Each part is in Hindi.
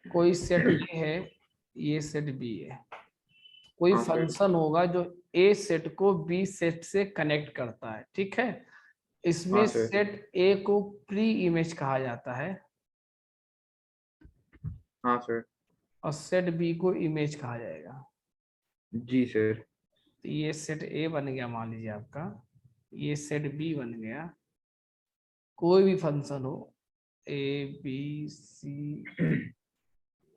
कोई सेट ए है, ये सेट बी है, कोई हाँ सर। फंक्शन होगा जो ए सेट को बी सेट से कनेक्ट करता है, ठीक है। इसमें हाँ सर। सेट ए को प्री इमेज कहा जाता है हाँ सर। और सेट बी को इमेज कहा जाएगा। जी सर। तो ये सेट ए बन गया, मान लीजिए आपका, ये सेट बी बन गया। कोई भी फंक्शन हो, ए बी सी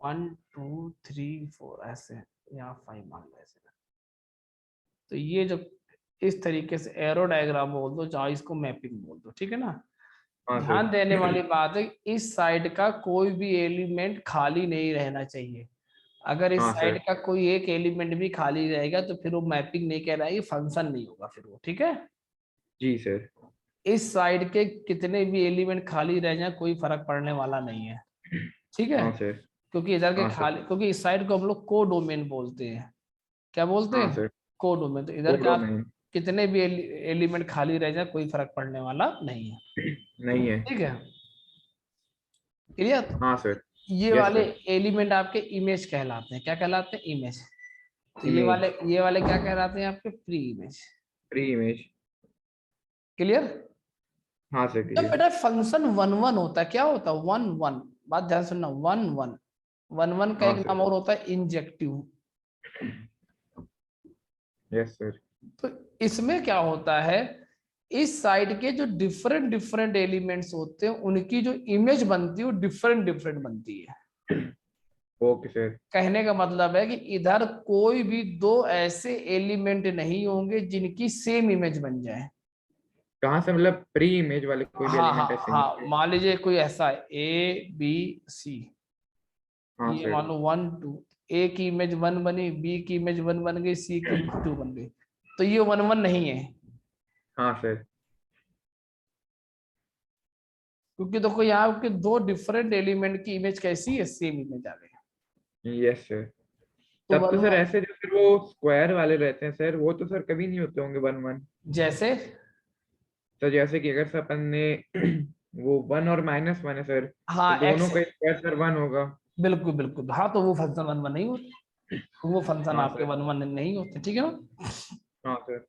1 2 3 4 ऐसे, यहाँ 5 मान लो ऐसे। तो ये जो इस तरीके से एरो डायग्राम बोल दो, चाहे इसको मैपिंग बोल दो, ठीक है ना। हाँ सर। ध्यान देने वाली बात है, इस साइड का कोई भी एलिमेंट खाली नहीं रहना चाहिए। अगर इस हाँ साइड सर। का कोई एक एलिमेंट भी खाली रहेगा तो फिर वो मैपिंग नहीं कहलाएगी, फंक्शन नहीं होगा फिर वो, ठीक है। जी सर। इस साइड के कितने भी एलिमेंट खाली रह जाए कोई फर्क पड़ने वाला नहीं है, ठीक है। हाँ सर। क्योंकि इधर के हाँ सर। खाली, क्योंकि इस साइड को हम लोग को डोमेन बोलते हैं। क्या बोलते हाँ हैं? सर। को डोमेन। तो इधर का कोडो आप में कितने भी एलिमेंट खाली रह जाए कोई फर्क पड़ने वाला नहीं है, नहीं है। ठीक है। क्लियर। हाँ सर। ये यस वाले सर। एलिमेंट आपके इमेज कहलाते हैं। क्या कहलाते हैं? इमेज। तो इमेज। ये वाले क्या कहलाते हैं? आपके pre image. Pre image. Clear. हाँ सर जब क्लियर। बेटा फंक्शन वन वन होता है, क्या होता है? One one. बात ध्यान सुनना, वन वन। वन वन का हाँ एक सर। नाम और होता है इंजेक्टिव। Yes sir. तो इसमें क्या होता है, इस साइड के जो डिफरेंट डिफरेंट एलिमेंट्स होते हैं उनकी जो इमेज बनती है वो डिफरेंट डिफरेंट बनती है। Okay sir. कहने का मतलब है कि इधर कोई भी दो ऐसे एलिमेंट नहीं होंगे जिनकी सेम इमेज बन जाए। कहाँ से मतलब प्री इमेज वाले कोई भी हाँ हाँ एलिमेंट ऐसे नहीं हाँ, होंगे? मान लीजिए कोई ऐसा है ए बी सी, हाँ ये सर। मान लो 1 2, ए की इमेज 1 बनी, बी की इमेज 1 बन गई, सी की इमेज 2 बन गई। तो ये 1 1 नहीं है, हाँ सर। क्योंकि देखो यहाँ के दो डिफरेंट एलिमेंट की इमेज कैसी है? सेम इमेज आ गई। Yes sir. तो तब तो 1 सर 1 ऐसे जो फिर वो स्क्वायर वाले रहते हैं सर, वो तो सर कभी नहीं होते होंगे वन वन। जैसे, तो जैसे कि अगर सर अपन ने वो वन और माइनस वन है सर, तो हाँ दोनों एक्स, का स्क्वायर सर वन होगा। बिल्कुल बिल्कुल, हाँ तो वो फंक्शन 1 1 नहीं होते, तो वो फंक्शन हाँ आपके सर। 1 1 नहीं होते, ठीक है ना। हाँ सर।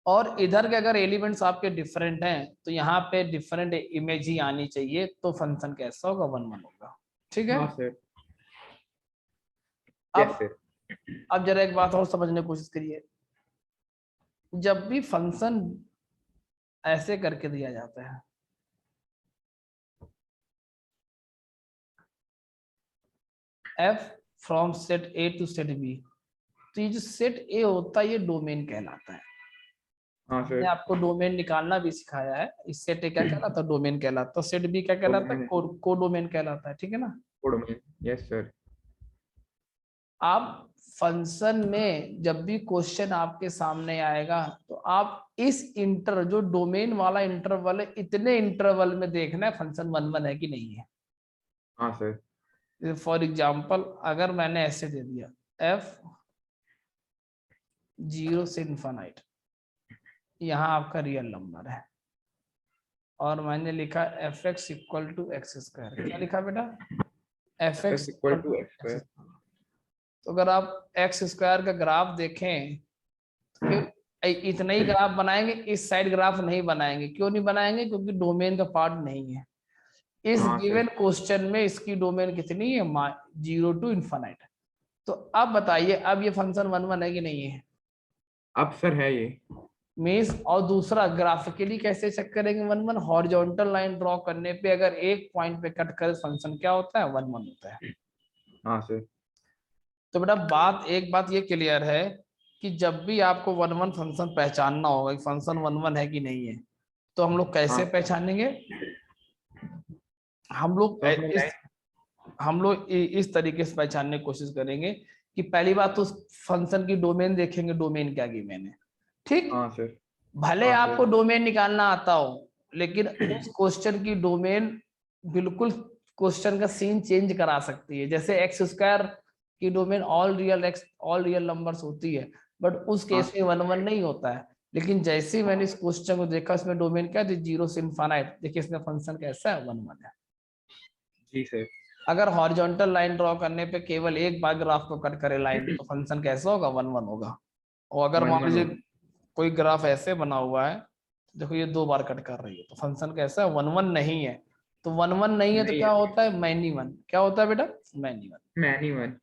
और इधर के अगर एलिमेंट्स आपके डिफरेंट हैं तो यहाँ पे डिफरेंट इमेज ही आनी चाहिए, तो फंक्शन कैसा होगा? 1 1 होगा, ठीक है। हाँ सर। अब यस सर। अब जरा एक बात और समझने की कोशिश करिए। जब भी फंक्शन ऐसे करके दिया जाता है, f from set A to set B, तो ये जो सेट ए होता है ये डोमेन कहलाता है। हाँ हमने सर। आपको डोमेन निकालना भी सिखाया है। इस सेट ए क्या कहलाता है? डोमेन कहलाता है। सेट बी क्या कहलाता है? डोमेन। को डोमेन कहलाता है, ठीक है ना। डोमेन। Yes sir. आप फंक्शन में जब भी क्वेश्चन आपके सामने आएगा तो आप इस इंटर जो डोमेन वाला इंटरवल है, इतने इंटरवल में देखना है फंक्शन 1 1 है कि नहीं है। हाँ सर। फॉर एग्जाम्पल अगर मैंने ऐसे दे दिया f 0 से इन्फानाइट, यहाँ आपका रियल नंबर है, और मैंने लिखा F x equal to x square. क्या लिखा बेटा? F X X equal equal to to X X. Square. तो अगर आप एक्स स्क्वायर का ग्राफ देखें तो फिर इतना ही ग्राफ बनाएंगे, इस साइड ग्राफ नहीं बनाएंगे। क्यों नहीं बनाएंगे? क्योंकि डोमेन का पार्ट नहीं है। इस हाँ गिवन सर। क्वेश्चन में इसकी डोमेन कितनी है? 0 टू इन्फानाइट। तो अब बताइए, अब ये फंक्शन 1 1 है कि नहीं है? अब सर है ये। मीन्स, और दूसरा ग्राफिकली कैसे चेक करेंगे 1 1? हॉरिजॉन्टल लाइन ड्रॉ करने पे अगर एक पॉइंट पे कट करे फंक्शन क्या होता है? 1 1 होता है। हाँ सर। तो बेटा बात, एक बात ये क्लियर है कि जब भी आपको 1 1 फंक्शन पहचानना होगा कि फंक्शन 1 1 है कि नहीं है, तो हम लोग कैसे हाँ पहचानेंगे? हम लोग तो अपने इस हम लोग इस तरीके से पहचानने की कोशिश करेंगे कि पहली बात तो उस फंक्शन की डोमेन देखेंगे, डोमेन क्या गिवन है, ठीक। हाँ सर। भले हाँ आपको सर। डोमेन निकालना आता हो, लेकिन उस क्वेश्चन की डोमेन बिल्कुल क्वेश्चन का सीन चेंज करा सकती है। जैसे एक्स स्क्वायर की डोमेन ऑल रियल नंबर्स होती है, बट उस हाँ केस में 1 1 नहीं होता है। लेकिन जैसे ही मैंने इस क्वेश्चन को देखा, इसमें डोमेन क्या थी? 0 से इनफाइनाइट। देखिए इसमें फंक्शन कैसा है? 1 1 है। जी सर। अगर हॉरिजॉन्टल लाइन ड्रॉ करने पे केवल एक बार ग्राफ को कट करे लाइन तो फंक्शन कैसा होगा, 1 1 होगा। और अगर मान 1 1 लीजिए कोई ग्राफ ऐसे बना हुआ है, देखो ये 2 बार कट कर रही है, तो फंक्शन कैसा है, 1 1 नहीं है। तो 1 1 नहीं है तो नहीं क्या है, होता है, मैनी वन। क्या होता है बेटा, मैनी वन। Many one.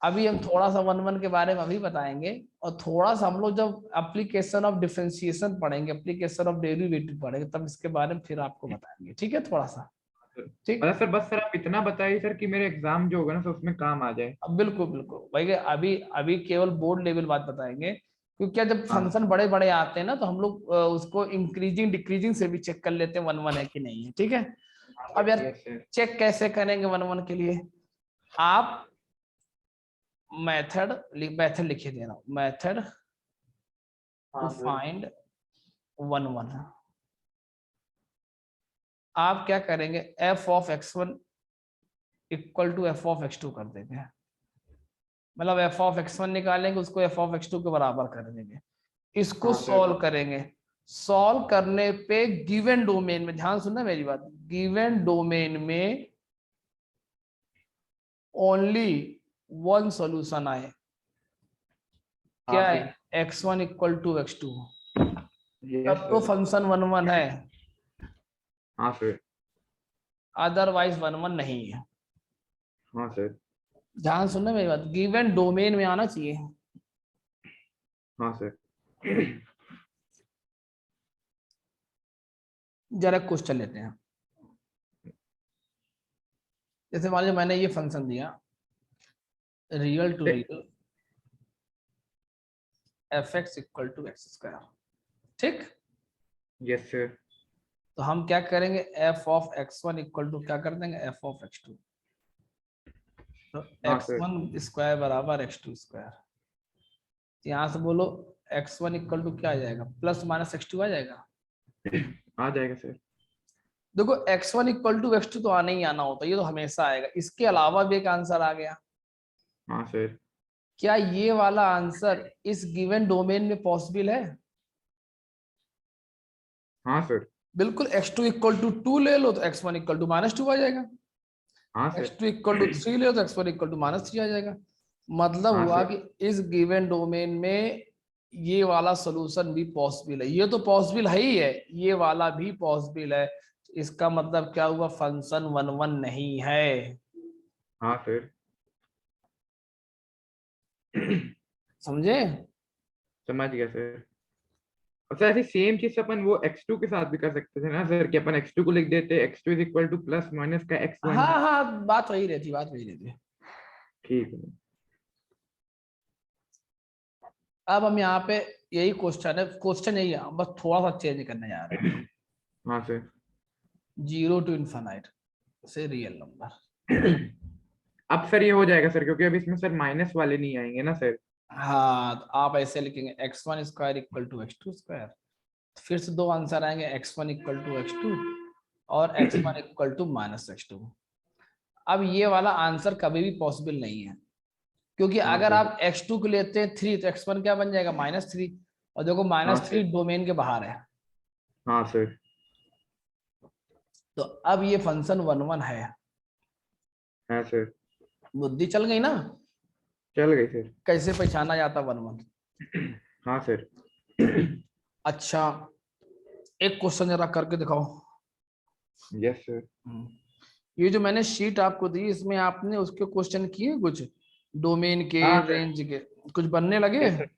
अभी हम थोड़ा सा 1 1 के बारे में अभी बताएंगे, और थोड़ा सा हम लोग जब एप्लीकेशन ऑफ डिफरेंशिएशन पढ़ेंगे, एप्लीकेशन ऑफ डेरिवेटिव पढ़ेंगे, तब इसके बारे में फिर आपको बताएंगे, ठीक है, थोड़ा सा। ठीक। मतलब सर बस सर आप इतना बताइए सर कि मेरे एग्जाम जो होगा ना सर उसमें काम आ जाए। अब बिल्कुल बिल्कुल भाई, अभी अभी केवल बोर्ड लेवल बात बताएंगे, क्योंकि क्या जब हाँ फंक्शन बड़े बड़े आते हैं ना, तो हम लोग उसको इंक्रीजिंग डिक्रीजिंग से भी चेक कर लेते हैं 1 1 है कि नहीं है, ठीक है। अब यार यस सर। चेक कैसे करेंगे 1 1 के लिए, आप मेथड मेथड लिखिए दे रहा हूं, मेथड टू हाँ सर। फाइंड 1 1। आप क्या करेंगे, F of x1 equal to F of x2 कर देंगे, मतलब एफ ऑफ x1 निकालेंगे, उसको एफ ऑफ x2 के बराबर कर देंगे, इसको हाँ सर। सॉल्व करेंगे। सॉल्व करने पे गिवन डोमेन में, ध्यान सुनना मेरी बात, गिवन डोमेन में ओनली वन सॉल्यूशन आए, हाँ क्या है, sir. x1 equal to x2, yes तब तो सर। फंक्शन 1 1 है, हाँ सर। अदरवाइज 1 1 नहीं है। हाँ सर। ध्यान सुनना मेरी बात, गिवन डोमेन में आना चाहिए। हाँ सर। जरा क्वेश्चन लेते हैं, जैसे मान लीजिए मैंने ये फंक्शन दिया, real to real f x equal to x square, ठीक। Yes sir. तो हम क्या करेंगे, F of x1 equal to क्या कर देंगे, एफ ऑफ x2। तो हाँ सर। x1 स्क्वायर बराबर x2 स्क्वायर, यहां से बोलो x1 इक्वल टू क्या आ जाएगा, प्लस माइनस x2 आ जाएगा। आ जाएगा सर। देखो x1 इक्वल टू x2 तो आना ही आना होता है, ये तो हमेशा आएगा। इसके अलावा भी एक आंसर आ गया, हाँ सर। क्या ये वाला आंसर इस गिवन डोमेन में पॉसिबल है, हाँ सर। बिल्कुल। x2 इक्वल टू 2 ले लो तो x1 इक्वल टू माइनस 2 आ जाएगा, हाँ सर। x2 इक्वल टू 3 ले लो तो x1 इक्वल टू माइनस 3 आ जाएगा। मतलब हाँ हुआ सर। कि इस गिवन डोमेन में ये वाला सॉल्यूशन भी पॉसिबल है, ये तो पॉसिबल है ही है, ये वाला भी पॉसिबल है। इसका मतलब क्या हुआ, फंक्शन 1 1 नहीं है। हाँ सर। समझे। समझ गया सर। और सर ऐसी सेम चीज अपन वो x2 के साथ भी कर सकते थे ना सर, कि अपन x2 को लिख देते x2 is equal two plus minus का x1। हाँ हाँ, बात वही रहती, बात वही रहती। ठीक है। अब हम यहाँ पे यही क्वेश्चन है, क्वेश्चन यही है, बस थोड़ा सा चेंज करने जा रहे हैं। हाँ सर। 0 टू इन्फाइनाइट से रियल नंबर। अब सर ये हो जाएगा सर, क्योंकि अब इसमें सर माइनस वाले नहीं आएंगे ना सर। हाँ, तो आप ऐसे लिखेंगे x1 square equal to x2 square, फिर से 2 आंसर आएंगे, x1 इक्वल टू x2 और x1 equal to minus x2। अब ये वाला आंसर कभी भी पॉसिबल नहीं है, क्योंकि हाँ अगर सर। आप x2 को लेते हैं 3 तो x1 क्या बन जाएगा, -3। और देखो हाँ -3 सर। डोमेन के बाहर है, हाँ सर। तो अब ये फंक्शन 1 1 है। हाँ सर। बुद्धि चल गई ना, चल गई सर। कैसे पहचाना जाता 1 1। हाँ सर। अच्छा, एक क्वेश्चन जरा करके दिखाओ। Yes sir. ये जो मैंने शीट आपको दी, इसमें आपने उसके क्वेश्चन किए कुछ, डोमेन के, हाँ सर। रेंज के, कुछ बनने लगे। Yes sir.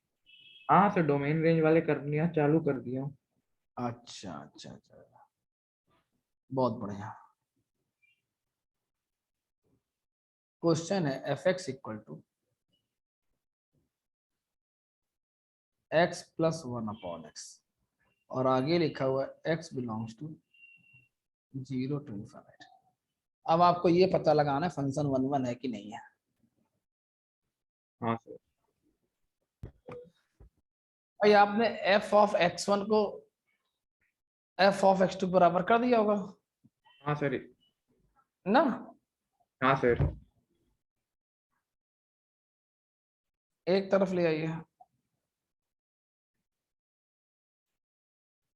हाँ सर, डोमेन रेंज वाले कर लिया, चालू कर दिया। अच्छा अच्छा अच्छा, बहुत बढ़िया। क्वेश्चन है F x equal to X plus 1 upon X, और आगे लिखा हुआ है X belongs to 0 to infinity. अब आपको ये पता लगाना है फंक्शन 1 1 है कि नहीं है। हाँ सर। भाई आपने एफ ऑफ x1 को एफ ऑफ x2 बराबर कर दिया होगा हाँ सर। ना। हाँ सर। एक तरफ ले आइए,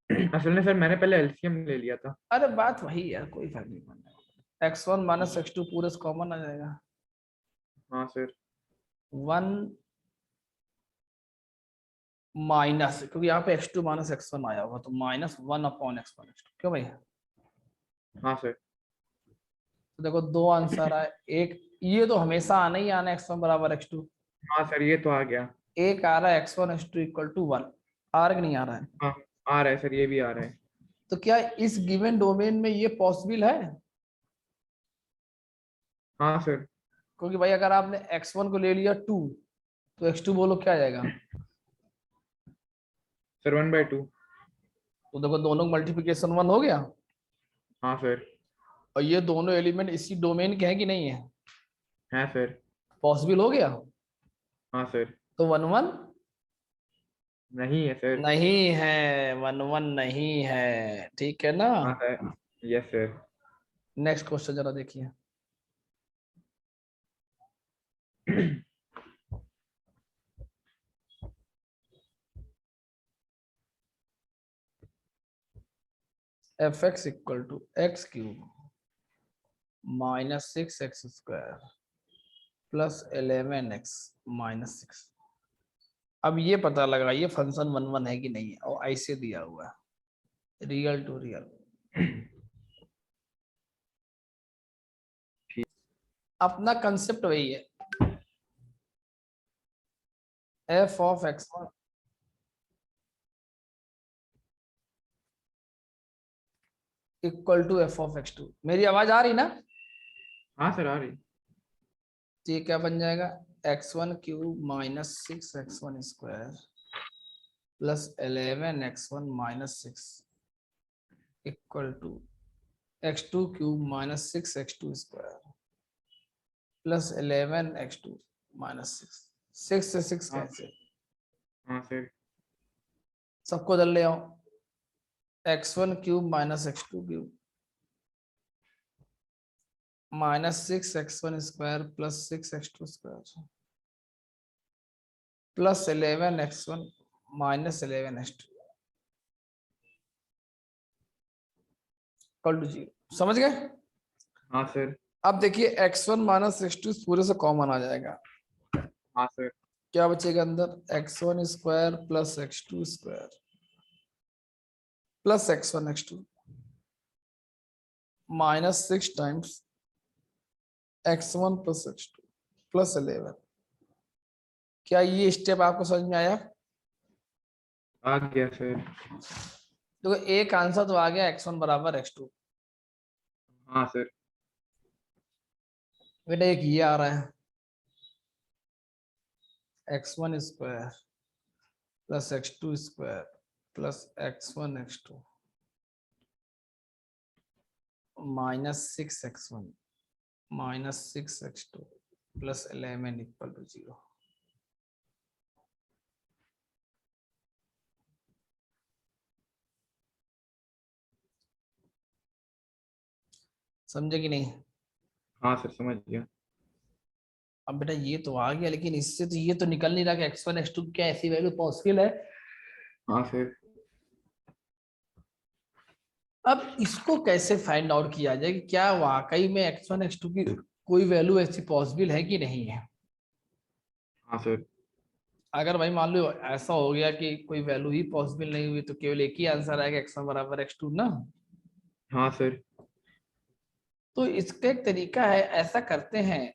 असल में सर मैंने पहले एलसीएम ले लिया था। अरे बात वही है, कोई फर्क नहीं पड़ता। x1 माइनस x2 पूरे से कॉमन आ जाएगा। हाँ सर। 1 माइनस, क्योंकि यहाँ पे x2 माइनस x1 आया होगा तो -1 अपॉन x1 x2, क्यों भाई? हाँ सर। तो देखो दो आंसर आए। एक ये तो हमेशा आना ही आना, x1 बराबर x2। हाँ सर ये तो आ गया। एक आ रहा है x1 x2 इक्वल टू 1, आ रहा कि नहीं आ रहा है? हाँ आ रहा है सर, ये भी आ रहा है। तो क्या इस गिवन डोमेन में ये पॉसिबल है? हाँ सर। क्योंकि भाई अगर आपने x1 को ले लिया 2, तो x2 बोलो क्या आ जाएगा? सर 1/2। तो देखो दोनों मल्टीप्लिकेशन 1 हो गया, हाँ सर। और ये दोनों एलिमेंट इसी डोमेन के हैं कि नहीं है? है सर। पॉसिबल हो गया। हाँ सर। तो 1 1 नहीं है सर। नहीं है, 1 1 नहीं है, ठीक है ना? हाँ sir. Yes sir. Next question जरा देखिए। F x equal to X cube -6x² plus 11x -6। अब ये पता लगाइए फंक्शन 1 1 है कि नहीं है, और ऐसे दिया हुआ है रियल टू रियल। अपना कंसेप्ट वही है, F of x1 equal to F of x2। मेरी आवाज आ रही ना? हाँ सर आ रही। तो ये क्या बन जाएगा? x1 cube -6x1² plus 11x1 -6 equal to x2 cube -6x2² plus 11x2 -6। 6 से 6 हाँ कैंसिल, हाँ सर। सबको इधर ले आओ। x1 cube -x2 cube -6x1² plus 6x2² plus 11x1 -11x2 equal to 0। समझ गए? हाँ सर। अब देखिए x1 -x2 पूरे से कॉमन आ जाएगा। हाँ सर। क्या बचेगा अंदर? x1² plus x2² plus x1 x2 -6 times x1 plus x2 plus 11। क्या ये स्टेप आपको समझ में आया? आ गया सर। तो एक आंसर तो आ गया x1 बराबर x2। हाँ सर। बेटा एक ये आ रहा है x1² plus x2² plus x1 x2 -6x1 -6x2 plus 11 equal to 0। समझे कि नहीं? हाँ सर समझ गया। अब बेटा ये तो आ गया, लेकिन इससे तो ये तो निकल नहीं रहा कि x1 x2 क्या ऐसी वैल्यू पॉसिबल है। हाँ सर। अब इसको कैसे फाइंड आउट किया जाए कि क्या वाकई में x1 x2 की कोई वैल्यू ऐसी पॉसिबल है कि नहीं है? हाँ सर। अगर भाई मान लो ऐसा हो गया कि कोई वैल्यू ही पॉसिबल नहीं हुई, तो केवल एक ही आंसर आएगा x1 बराबर x2 ना। हाँ सर। तो इसका एक तरीका है, ऐसा करते हैं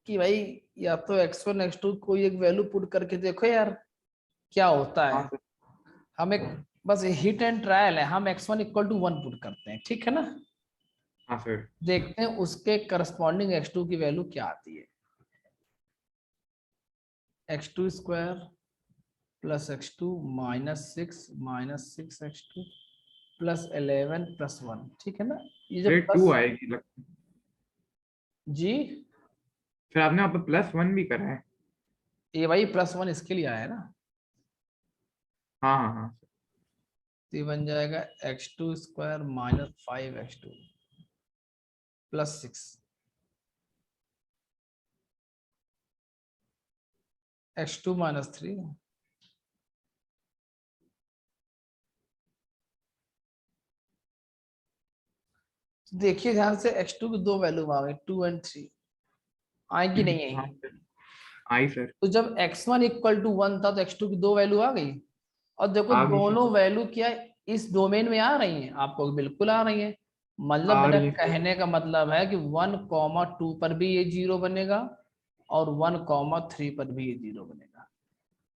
कि भाई या तो x1 x2 कोई एक वैल्यू पुट करके देखो यार क्या होता हाँ है। सर। हम एक बस हिट एंड ट्रायल है, हम x1 इक्वल टू 1 पुट करते हैं, ठीक है ना? हाँ सर। देखते हैं उसके करस्पॉन्डिंग x2 की वैल्यू क्या आती है। x2² plus x2 -6 plus 11 plus 1, ठीक है ना? ये जो फिर प्लस 2 आएगी लगता है। जी, फिर आपने वहाँ पे +1 भी करा है। ये भाई +1 इसके लिए आया है ना। हाँ हाँ हाँ सर। तो ये बन जाएगा x2² -5x2 plus 6 x2 minus 3। देखिए ध्यान से, x2 की दो वैल्यू आ गई 2 एंड 3, आएगी नहीं हाँ आई। सर, आई सर, तो जब x1 इक्वल टू 1 था तो x2 की दो वैल्यू आ गई। और देखो आ गई दोनों सर, वैल्यू क्या इस डोमेन में आ रही हैं, आपको बिल्कुल आ रही हैं। मतलब आ बेटा रही है सर। कहने का मतलब है कि 1,2 पर भी ये 0 बनेगा और 1,3 पर भी ये 0 बनेगा।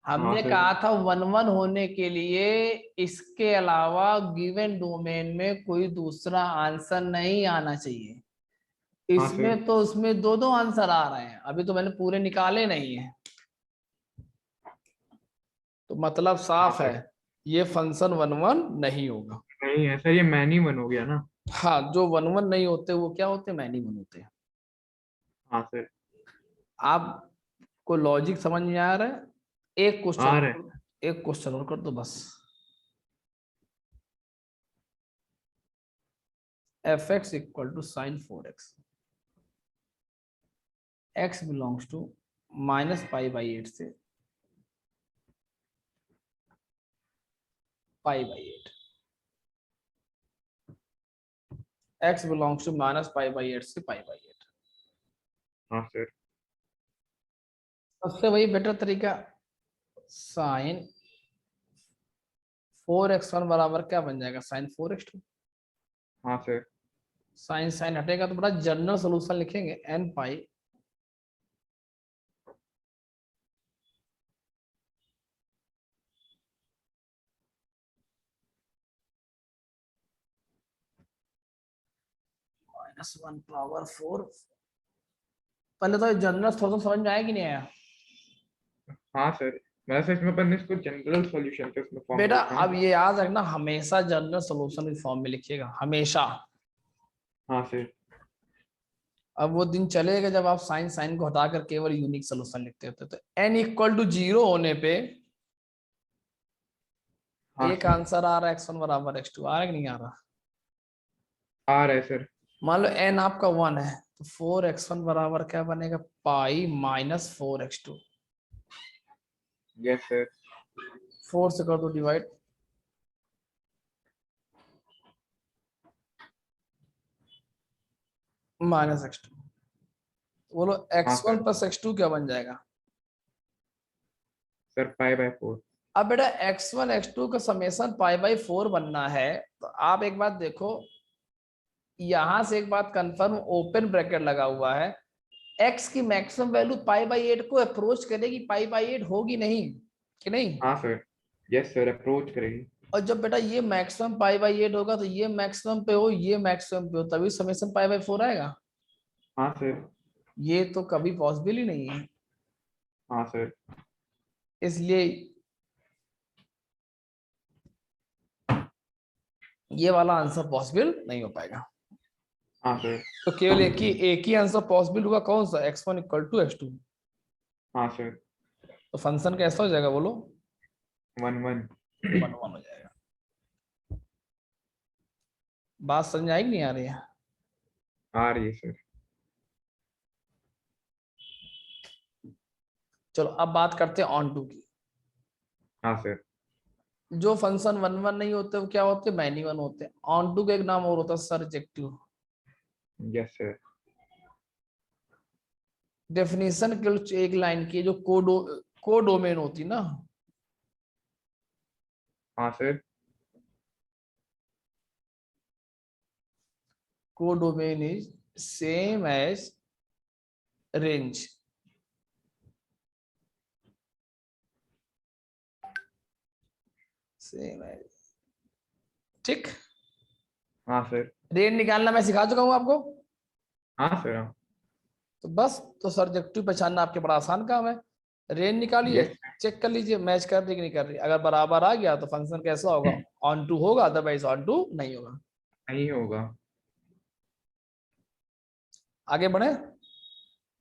हाँ हमने सर, कहा था 1 1 होने के लिए इसके अलावा गिवन डोमेन में कोई दूसरा आंसर नहीं आना चाहिए। हाँ सर, इसमें तो उसमें दो दो आंसर आ रहे हैं, अभी तो मैंने पूरे निकाले नहीं है। तो मतलब हाँ साफ है, सर। ये फंक्शन 1 1 नहीं होगा। नहीं है सर, ये मैनी वन हो गया ना। हाँ, जो 1 1 नहीं होते वो क्या होते हैं, मैनी वन होते हैं। हाँ सर, आपको लॉजिक समझ में आ रहा है? एक क्वेश्चन आ रहे और, एक क्वेश्चन और कर दो बस। F x equal to sine 4x, x belongs to -π/8 से π/8, x बिलोंग्स टू -π/8 से π/8। हाँ सर, सबसे वही बेटर तरीका, साइन 4x1 बराबर क्या बन जाएगा, साइन 4x2। हाँ सर, साइन साइन हटेगा तो बड़ा जनरल सोल्यूशन लिखेंगे, n पाई -1/4। पहले तो जनरल सोल्यूशन समझ में आया कि नहीं आया? हाँ सर। मैं सर इसमें अपन ने इसको जनरल सॉल्यूशन के उसमें फॉर्म में बेटा लिखा अब ना। ये याद रखना, हमेशा जनरल सोल्यूशन की फॉर्म में लिखिएगा, हमेशा। हाँ सर, अब वो दिन चलेगा जब आप साइन साइन को हटाकर केवल यूनिक सोल्यूशन लिखते होते। तो n इक्वल टू 0 होने पे हाँ एक सर, आंसर आ रहा है x1 बराबर x2, आ रहा है कि नहीं आ रहा? आ रहा है सर। मान लो n आपका 1 है तो 4x1 बराबर क्या बनेगा, पाई -4x2। Yes sir. 4 से कर दो डिवाइड, -x2। बोलो हाँ x1 सर, प्लस x2 क्या बन जाएगा? सर π/4। अब बेटा x1 x2 का समेशन π/4 बनना है, तो आप एक बात देखो, यहां से एक बात कंफर्म, ओपन ब्रैकेट लगा हुआ है, x की मैक्सिमम वैल्यू π/8 को अप्रोच करेगी, π/8 होगी नहीं कि नहीं? हाँ सर, यस सर, अप्रोच करेगी। और जब बेटा ये मैक्सिमम π/8 होगा तो ये मैक्सिमम पे हो, ये मैक्सिमम पे हो, तभी समेशन π/4 आएगा। हाँ सर, ये तो कभी पॉसिबल ही नहीं है, हाँ सर, इसलिए ये वाला आंसर पॉसिबल नहीं हो पाएगा। हाँ सर, तो केवल एक ही आंसर पॉसिबल होगा, कौन सा, x1 इक्वल टू x2। हाँ सर, तो फंक्शन कैसा हो जाएगा बोलो, 1 1। 1 1 हो जाएगा। बात समझ आएगी नहीं आ रही है? आ रही है सर। चलो अब बात करते हैं ऑन टू की। हाँ सर, जो फंक्शन 1 1 नहीं होते वो क्या होते हैं, मैनी वन होते हैं। ऑन टू का एक नाम और होता है सरजेक्टिव। Yes sir. डेफिनेशन के एक लाइन की, जो कोडोमेन होती ना, हाँ sir, codomain is same as range. Same as, ठीक। हाँ सर, रेंज निकालना मैं सिखा चुका हूं आपको। हाँ सर, हाँ। तो बस, तो सरजेक्टिव पहचानना आपके बड़ा आसान काम है। रेंज निकालिए, यस, चेक कर लीजिए मैच कर रही कि नहीं कर रही। अगर बराबर आ गया तो फंक्शन कैसा होगा, ऑन टू होगा, अदरवाइज ऑन टू नहीं होगा। नहीं होगा। आगे बढ़े।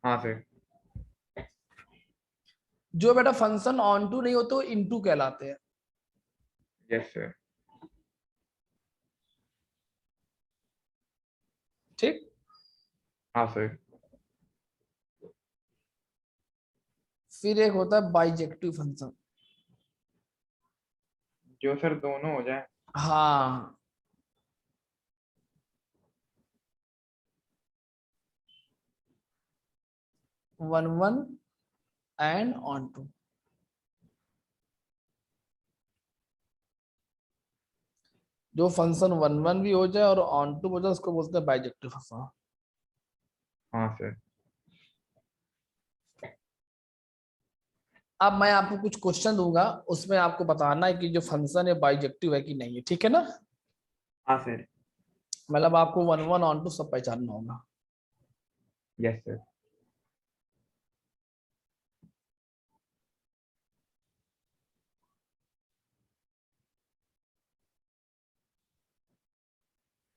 हाँ सर, जो बेटा फंक्शन ऑन टू नहीं होते वो इनटू कहलाते हैं, यस सर, ठीक। हाँ सर, फिर एक होता है बाइजेक्टिव फंक्शन। जो सर दोनों हो जाए। हाँ, one one and onto. जो फंक्शन वन वन भी हो जाए और ऑन टू हो जाए उसको बोलते हैं बाइजेक्टिव फंक्शन। हाँ सर। अब मैं आपको कुछ क्वेश्चन दूंगा, उसमें आपको बताना है कि जो फंक्शन है बाइजेक्टिव है कि नहीं है, ठीक है ना? हाँ सर। मतलब आपको वन वन ऑन टू सब पहचानना होगा। Yes sir.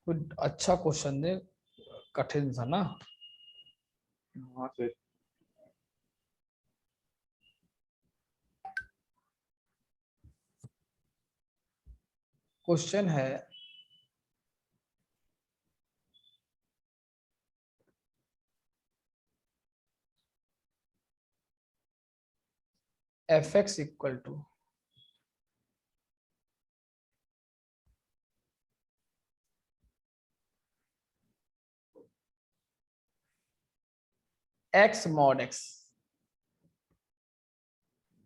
कोई अच्छा क्वेश्चन दे, कठिन सा ना। हाँ सर। क्वेश्चन है F x equal to X mod X,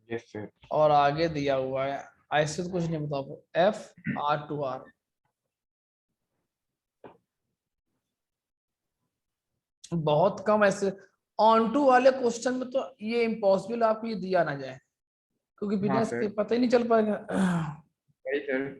yes sir. और आगे दिया हुआ है, ऐसे तो कुछ नहीं बता, एफ आर टू आर। बहुत कम ऐसे ऑन टू वाले क्वेश्चन में तो ये इम्पॉसिबल आपको ये दिया ना जाए, क्योंकि बिना हाँ इसके सर। पता ही नहीं चल पाएगा। वही सर।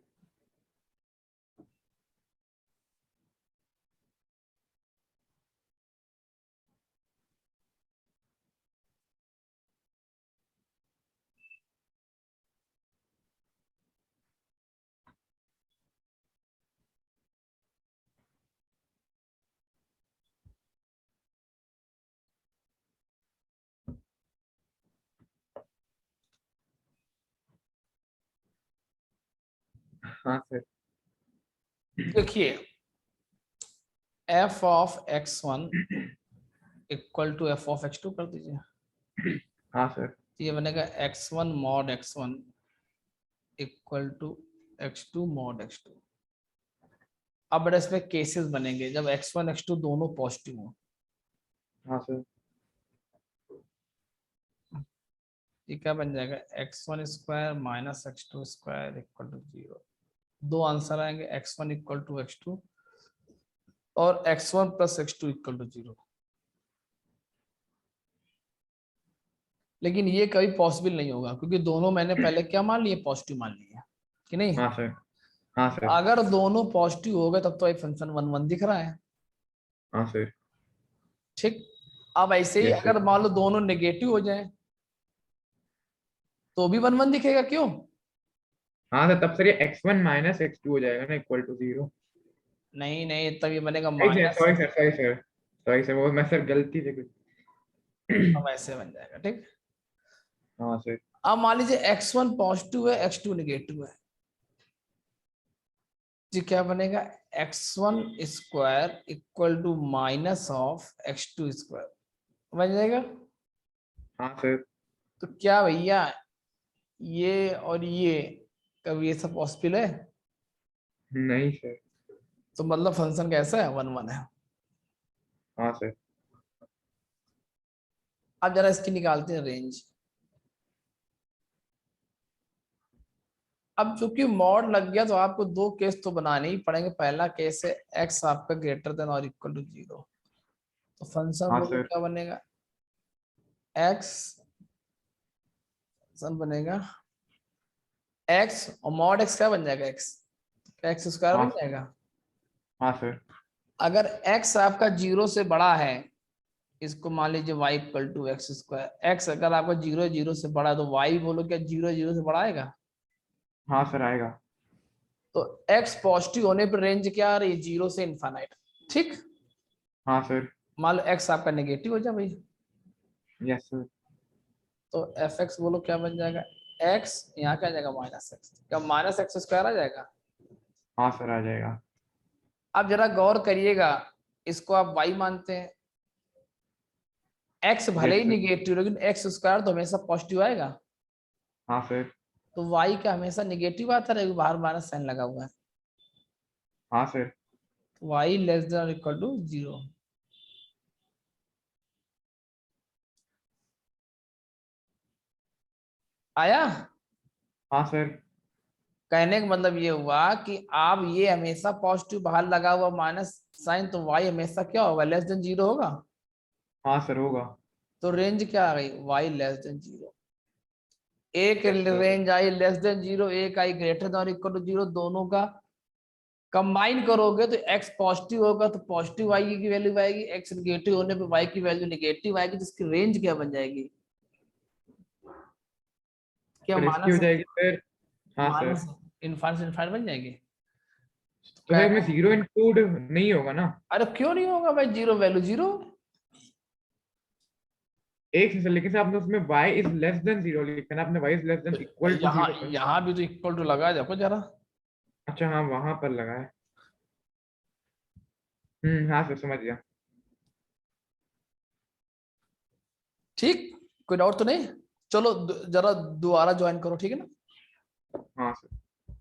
हाँ सर। देखिए, F of X one equal to F of X two कर दीजिए। हाँ सर। तो ये बनेगा X one mod X one equal to X two mod X two. अब बड़े इसमें केसेस बनेंगे जब एक्स वन एक्स टू दोनों पॉजिटिव हो। हाँ सर। ये क्या बन जाएगा, X one square minus X two square equal to zero. दो आंसर आएंगे, X one equal to X to और X one plus X two equal to zero. लेकिन ये कभी पॉसिबल नहीं होगा, क्योंकि दोनों मैंने पहले क्या मान लिए, पॉजिटिव मान लिए कि नहीं। हाँ सर। हाँ सर। अगर दोनों पॉजिटिव हो गए तब तो ये फंक्शन वन वन दिख रहा है, हाँ सर। ठीक। अब ऐसे ही यस अगर सर। मान लो दोनों नेगेटिव हो जाए तो भी वन वन दिखेगा, क्यों? हाँ सर, तब सर ये x1 माइनस x2 हो जाएगा ना, इक्वल टू 0। नहीं नहीं, तब ये बनेगा सही sir, minus sorry x. Sir, sorry sir. Sorry sir, वो मैं सर गलती से कुछ। अब ऐसे बन जाएगा, ठीक। हाँ सर। अब मान लीजिए एक्स वन पॉजिटिव है, एक्स टू निगेटिव है, जी क्या बनेगा, X one square equal to minus of X two square बन जाएगा। हाँ सर। तो क्या भैया, ये और ये कभी ये सब पॉसिबल है? नहीं सर। तो मतलब फंक्शन कैसा है, वन वन है। हाँ सर। अब जरा इसकी निकालते हैं रेंज। अब चूंकि मॉड लग गया तो आपको दो केस तो बनाने ही पड़ेंगे। पहला केस है एक्स आपका ग्रेटर देन और इक्वल टू जीरो, तो फंक्शन हाँ बोलो सर। क्या बनेगा, एक्स फंक्शन बनेगा एक्स और मॉड एक्स क्या बन जाएगा, एक्स स्क्वायर हाँ बन सर। जाएगा। हाँ सर। अगर एक्स आपका जीरो से बड़ा है, इसको मान लीजिए y equal to x square. X अगर आपका जीरो जीरो से बड़ा है तो y बोलो क्या जीरो जीरो से बड़ा आएगा। हाँ सर, आएगा। तो x पॉजिटिव होने पर रेंज क्या आ रही है, जीरो से इनफाइनाइट, ठीक। हाँ सर। मान लो x आपका नेगेटिव हो जाए भाई, यस सर। तो एफ एक्स बोलो क्या बन जाएगा, x यहाँ क्या आ जाएगा माइनस एक्स, क्या माइनस एक्स स्क्वायर आ जाएगा। हाँ सर, आ जाएगा। अब जरा गौर करिएगा, इसको आप y मानते हैं, एक्स भले ही Yes, sir. निगेटिव लेकिन एक्स स्क्वायर तो हमेशा पॉजिटिव आएगा, हाँ सर। तो वाई का हमेशा निगेटिव आता रहेगा, बाहर माइनस साइन लगा हुआ है, हाँ sir. Y less than equal to 0। आया? हाँ सर। कहने का मतलब ये हुआ कि आप ये हमेशा पॉजिटिव बाहर लगा हुआ माइनस साइन, तो वाई हमेशा क्या होगा, लेस देन 0 होगा। हाँ सर होगा। तो रेंज क्या आ गई, वाई लेस देन 0। एक Yes, sir. Range I less than 0, एक आई ग्रेटर देन इक्वल टू 0, दोनों का कंबाइन करोगे तो एक्स पॉजिटिव होगा तो पॉजिटिव वाई की वैल्यू आएगी, एक्स निगेटिव होने पे वाई की वैल्यू निगेटिव आएगी, जिसकी रेंज क्या बन जाएगी, क्या सर इसकी हो माइनस जाएगी सर। हाँ सर। माइनस इनफाइनाइट इनफाइनाइट बन जाएगी। तो सर इसमें जीरो इंक्लूड नहीं होगा ना? अरे क्यों नहीं होगा भाई, जीरो वैल्यू जीरो। एक से सर, लेकिन सर आपने उसमें y is less than zero लिखा ना, आपने y is less than equal to यहाँ जीरो सर। यहाँ भी तो इक्वल टू लगा, देखो जरा। अच्छा हाँ वहां पर लगा है। हाँ सर समझ गया। ठीक, कोई डाउट तो नहीं? चलो जरा दोबारा ज्वाइन करो, ठीक है ना। हाँ सर।